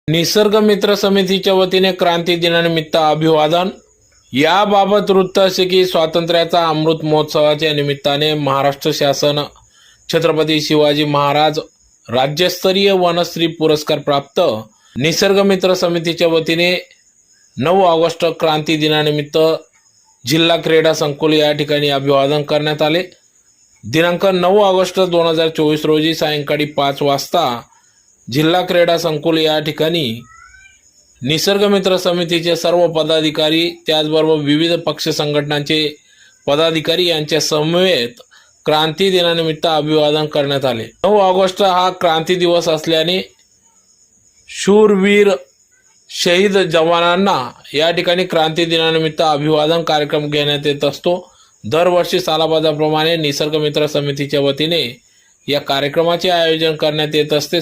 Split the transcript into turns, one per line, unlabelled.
निसर्ग मित्र समितीच्या वतीने क्रांती दिनानिमित्त अभिवादन। याबाबत वृत्त असे की स्वातंत्र्याचा अमृत महोत्सवाच्या निमित्ताने महाराष्ट्र शासन छत्रपती शिवाजी महाराज राज्यस्तरीय वनश्री पुरस्कार प्राप्त निसर्ग मित्र समितीच्या वतीने 9 ऑगस्ट क्रांती दिनानिमित्त जिल्हा क्रीडा संकुल या ठिकाणी अभिवादन करण्यात आले। दिनांक 9 ऑगस्ट 2024 रोजी सायंकाळी 5 वाजता जिल्हा क्रीडा संकुल या ठिकाणी निसर्ग मित्र समितीचे सर्व पदाधिकारी त्याचबरोबर विविध पक्ष संघटनांचे पदाधिकारी यांच्या समवेत क्रांती दिनानिमित्त अभिवादन करण्यात आले। 9 ऑगस्ट हा क्रांती दिवस असल्याने शूरवीर शहीद जवानांना या ठिकाणी क्रांती दिनानिमित्त अभिवादन कार्यक्रम घेण्यात येत असतो। दरवर्षी सालाबादाप्रमाणे निसर्ग मित्र समितीच्या वतीने या कार्यक्रमाचे आयोजन करण्यात येत असते।